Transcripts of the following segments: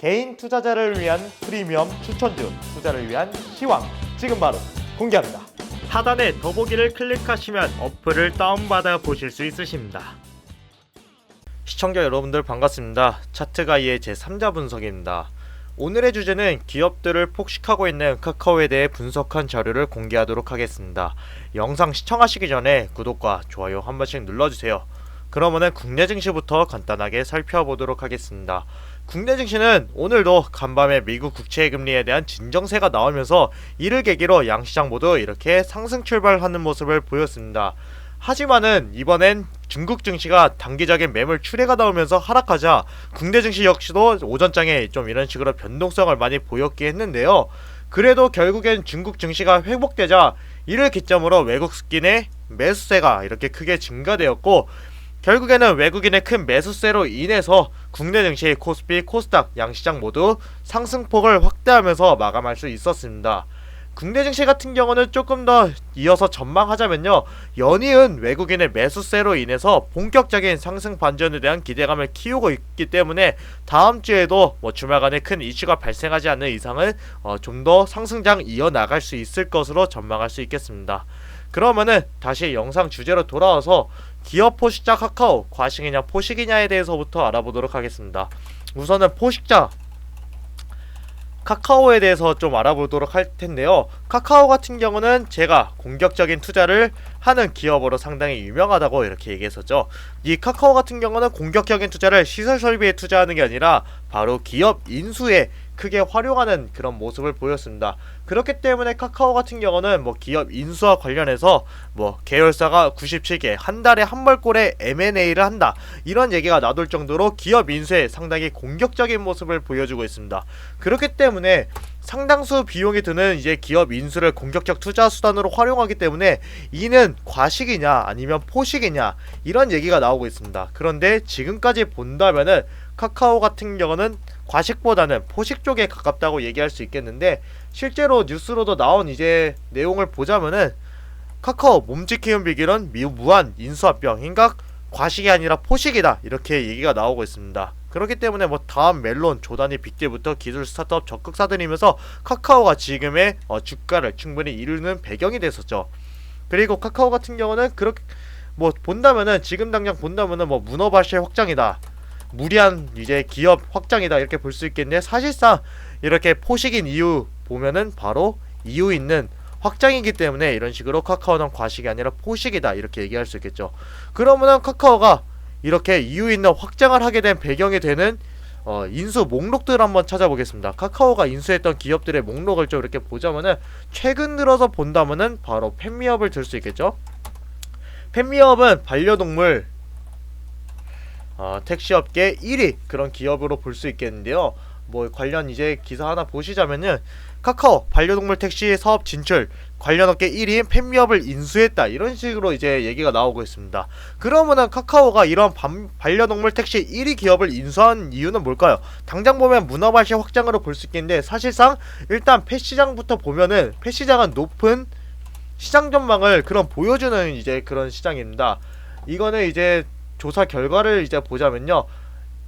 개인 투자자를 위한 프리미엄 추천주, 투자를 위한 시황 지금 바로 공개합니다. 하단에 더보기를 클릭하시면 어플을 다운받아 보실 수 있으십니다. 시청자 여러분들 반갑습니다. 차트가이의 제3자 분석입니다. 오늘의 주제는 기업들을 폭식하고 있는 카카오에 대해 분석한 자료를 공개하도록 하겠습니다. 영상 시청하시기 전에 구독과 좋아요 한 번씩 눌러주세요. 그러면은 국내 증시부터 간단하게 살펴보도록 하겠습니다. 국내 증시는 오늘도 간밤에 미국 국채 금리에 대한 진정세가 나오면서 이를 계기로 양시장 모두 이렇게 상승 출발하는 모습을 보였습니다. 하지만은 이번엔 중국 증시가 단기적인 매물 출회가 나오면서 하락하자 국내 증시 역시도 오전장에 좀 이런 식으로 변동성을 많이 보였긴 했는데요. 그래도 결국엔 중국 증시가 회복되자 이를 기점으로 외국 스킨의 매수세가 이렇게 크게 증가되었고, 결국에는 외국인의 큰 매수세로 인해서 국내 증시, 코스피, 코스닥 양시장 모두 상승폭을 확대하면서 마감할 수 있었습니다. 국내 증시 같은 경우는 조금 더 이어서 전망하자면요, 연이은 외국인의 매수세로 인해서 본격적인 상승 반전에 대한 기대감을 키우고 있기 때문에 다음 주에도 주말간에 큰 이슈가 발생하지 않는 이상은 좀 더 상승장 이어나갈 수 있을 것으로 전망할 수 있겠습니다. 그러면은 다시 영상 주제로 돌아와서 기업 포식자 카카오 과식이냐 포식이냐에 대해서부터 알아보도록 하겠습니다. 우선은 포식자 카카오에 대해서 좀 알아보도록 할 텐데요. 카카오 같은 경우는 제가 공격적인 투자를 하는 기업으로 상당히 유명하다고 이렇게 얘기했었죠. 이 카카오 같은 경우는 공격적인 투자를 시설 설비에 투자하는 게 아니라 바로 기업 인수에 크게 활용하는 그런 모습을 보였습니다. 그렇기 때문에 카카오 같은 경우는 기업 인수와 관련해서 계열사가 97개, 한 달에 한 벌꼴에 M&A를 한다, 이런 얘기가 나돌 정도로 기업 인수에 상당히 공격적인 모습을 보여주고 있습니다. 그렇기 때문에 상당수 비용이 드는 이제 기업 인수를 공격적 투자 수단으로 활용하기 때문에 이는 과식이냐 아니면 포식이냐 이런 얘기가 나오고 있습니다. 그런데 지금까지 본다면은 카카오 같은 경우는 과식보다는 포식 쪽에 가깝다고 얘기할 수 있겠는데, 실제로 뉴스로도 나온 이제 내용을 보자면은 카카오 몸지키는 비결은 무한 인수합병, 그러니까 과식이 아니라 포식이다, 이렇게 얘기가 나오고 있습니다. 그렇기 때문에 다음 멜론, 조단위 빅딜부터 기술 스타트업 적극 사들이면서 카카오가 지금의 주가를 충분히 이루는 배경이 됐었죠. 그리고 카카오 같은 경우는 그렇게 본다면은 지금 당장 본다면은 문어발실 확장이다, 무리한 이제 기업 확장이다, 이렇게 볼 수 있겠는데, 사실상 이렇게 포식인 이유 보면은 바로 이유 있는 확장이기 때문에 이런 식으로 카카오는 과식이 아니라 포식이다, 이렇게 얘기할 수 있겠죠. 그러면은 카카오가 이렇게 이유 있는 확장을 하게 된 배경이 되는 인수 목록들을 한번 찾아보겠습니다. 카카오가 인수했던 기업들의 목록을 좀 이렇게 보자면은 최근 들어서 본다면은 바로 펫미업을 들 수 있겠죠. 펫미업은 반려동물 택시업계 1위 그런 기업으로 볼 수 있겠는데요. 관련 이제 기사 하나 보시자면은 카카오 반려동물 택시 사업 진출, 관련 업계 1위인 펫미업을 인수했다, 이런 식으로 이제 얘기가 나오고 있습니다. 그러면은 카카오가 이런 반려동물 택시 1위 기업을 인수한 이유는 뭘까요? 당장 보면 문어발식 확장으로 볼 수 있겠는데, 사실상 일단 펫시장부터 보면은 펫시장은 높은 시장 전망을 보여주는 이제 그런 시장입니다. 이거는 이제 조사 결과를 이제 보자면요,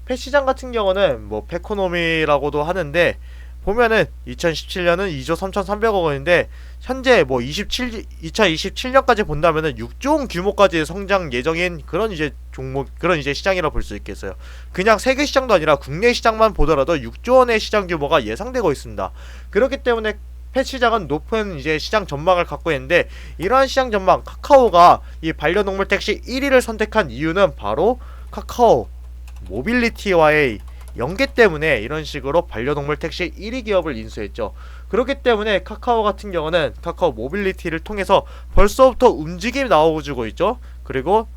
펫시장 같은 경우는 페코노미라고도 하는데, 보면은 2017년은 2조 3,300억 원인데 현재 2027년까지 본다면은 6조 원 규모까지 성장 예정인 그런 이제 종목, 그런 이제 시장이라 볼 수 있겠어요. 그냥 세계 시장도 아니라 국내 시장만 보더라도 6조 원의 시장 규모가 예상되고 있습니다. 그렇기 때문에 펫 시장은 높은 이제 시장 전망을 갖고 있는데, 이러한 시장 전망, 카카오가 이 반려동물 택시 1위를 선택한 이유는 바로 카카오 모빌리티와의 연계 때문에 이런 식으로 반려동물 택시 1위 기업을 인수했죠. 그렇기 때문에 카카오 같은 경우는 카카오 모빌리티를 통해서 벌써부터 움직임이 나오고 있죠. 그리고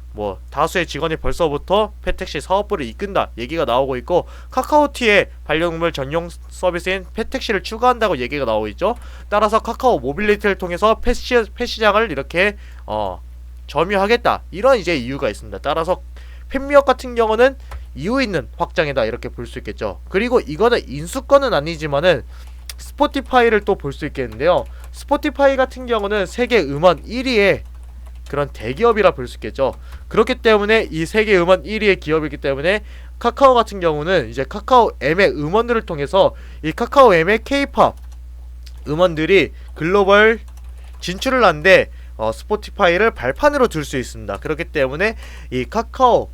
다수의 직원이 벌써부터 펫택시 사업부를 이끈다 얘기가 나오고 있고, 카카오티에 반려동물 전용 서비스인 펫택시를 추가한다고 얘기가 나오고 있죠. 따라서 카카오 모빌리티를 통해서 펫시장을 이렇게 점유하겠다, 이런 이제 이유가 있습니다. 따라서 펫미업 같은 경우는 이유 있는 확장이다, 이렇게 볼 수 있겠죠. 그리고 이거는 인수권은 아니지만은 스포티파이를 또 볼 수 있겠는데요. 스포티파이 같은 경우는 세계 음원 1위에 그런 대기업이라 볼 수 있겠죠. 그렇기 때문에 이 세계 음원 1위의 기업이기 때문에 카카오 같은 경우는 이제 카카오 M의 음원들을 통해서 이 카카오 M의 K-팝 음원들이 글로벌 진출을 한데 스포티파이를 발판으로 둘 수 있습니다. 그렇기 때문에 이 카카오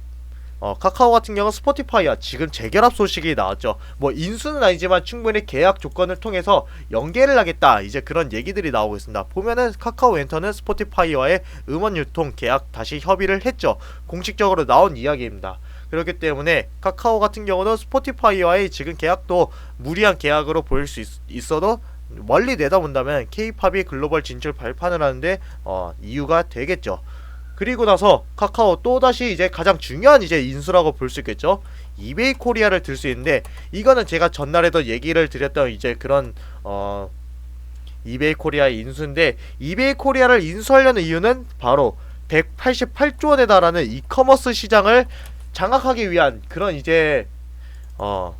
같은 경우는 스포티파이와 지금 재결합 소식이 나왔죠. 뭐 인수는 아니지만 충분히 계약 조건을 통해서 연계를 하겠다, 이제 그런 얘기들이 나오고 있습니다. 보면은 카카오 엔터는 스포티파이와의 음원 유통 계약 다시 협의를 했죠. 공식적으로 나온 이야기입니다. 그렇기 때문에 카카오 같은 경우는 스포티파이와의 지금 계약도 무리한 계약으로 보일 수 있어도 멀리 내다본다면 K-팝이 글로벌 진출 발판을 하는데 이유가 되겠죠. 그리고 나서 카카오 또다시 이제 가장 중요한 이제 인수라고 볼 수 있겠죠. 이베이 코리아를 들 수 있는데, 이거는 제가 전날에도 얘기를 드렸던 이제 그런 이베이 코리아의 인수인데, 이베이 코리아를 인수하려는 이유는 바로 188조 원에 달하는 이커머스 시장을 장악하기 위한 그런 이제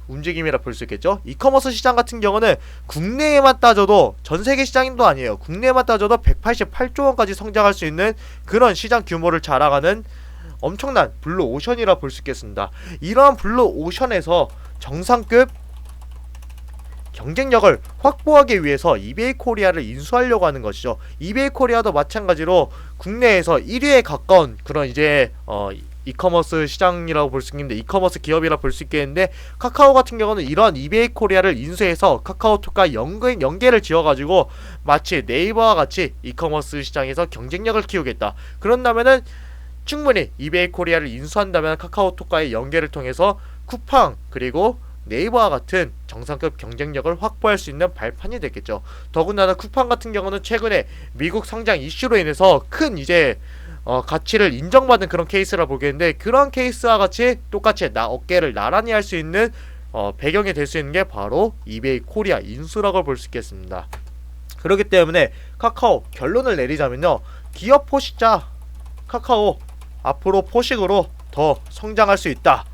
움직임이라 볼 수 있겠죠. 이커머스 시장 같은 경우는 국내에만 따져도 전세계 시장도 아니에요. 국내에만 따져도 188조 원까지 성장할 수 있는 그런 시장 규모를 자랑하는 엄청난 블루오션이라 볼 수 있겠습니다. 이러한 블루오션에서 정상급 경쟁력을 확보하기 위해서 이베이 코리아를 인수하려고 하는 것이죠. 이베이 코리아도 마찬가지로 국내에서 1위에 가까운 그런 이제 이커머스 시장이라고 볼 수 있는데, 이커머스 기업이라 볼 수 있겠는데, 카카오 같은 경우는 이런 이베이 코리아를 인수해서 카카오톡과 연계를 지어가지고 마치 네이버와 같이 이커머스 시장에서 경쟁력을 키우겠다. 그런다면은 충분히 이베이 코리아를 인수한다면 카카오톡과의 연계를 통해서 쿠팡 그리고 네이버와 같은 정상급 경쟁력을 확보할 수 있는 발판이 되겠죠. 더군다나 쿠팡 같은 경우는 최근에 미국 상장 이슈로 인해서 큰 이제 가치를 인정받은 그런 케이스라 보겠는데, 그런 케이스와 같이 똑같이 어깨를 나란히 할 수 있는 배경이 될 수 있는 게 바로 이베이 코리아 인수라고 볼 수 있겠습니다. 그렇기 때문에 카카오 결론을 내리자면요, 기업 포식자 카카오 앞으로 포식으로 더 성장할 수 있다,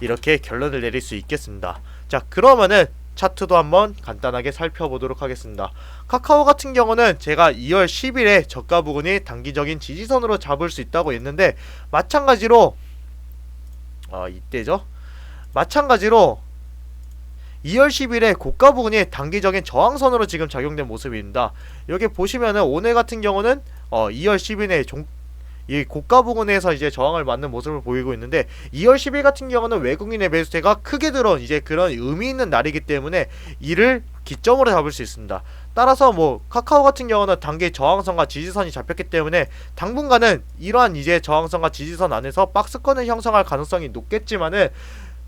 이렇게 결론을 내릴 수 있겠습니다. 자, 그러면은 차트도 한번 간단하게 살펴보도록 하겠습니다. 카카오 같은 경우는 제가 2월 10일에 저가 부근이 단기적인 지지선으로 잡을 수 있다고 했는데, 마찬가지로 이때죠. 마찬가지로 2월 10일에 고가 부근이 단기적인 저항선으로 지금 작용된 모습입니다. 여기 보시면은 오늘 같은 경우는 2월 10일에 이 고가 부근에서 이제 저항을 맞는 모습을 보이고 있는데, 2월 10일 같은 경우는 외국인의 매수세가 크게 들어온 이제 그런 의미 있는 날이기 때문에 이를 기점으로 잡을 수 있습니다. 따라서 뭐 카카오 같은 경우는 단기 저항선과 지지선이 잡혔기 때문에 당분간은 이러한 이제 저항선과 지지선 안에서 박스권을 형성할 가능성이 높겠지만은,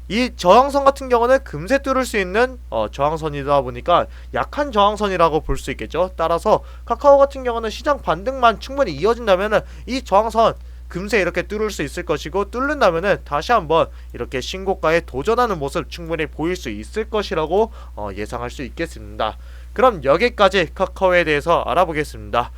이 저항선 같은 경우는 금세 뚫을 수 있는 저항선이다 보니까 약한 저항선이라고 볼 수 있겠죠. 따라서 카카오 같은 경우는 시장 반등만 충분히 이어진다면은 이 저항선 금세 이렇게 뚫을 수 있을 것이고, 뚫는다면은 다시 한번 이렇게 신고가에 도전하는 모습 충분히 보일 수 있을 것이라고 예상할 수 있겠습니다. 그럼 여기까지 카카오에 대해서 알아보겠습니다.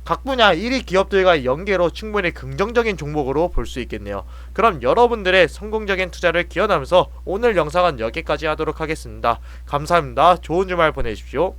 각 분야 1위 기업들과의 연계로 충분히 긍정적인 종목으로 볼 수 있겠네요. 그럼 여러분들의 성공적인 투자를 기원하면서 오늘 영상은 여기까지 하도록 하겠습니다. 감사합니다. 좋은 주말 보내십시오.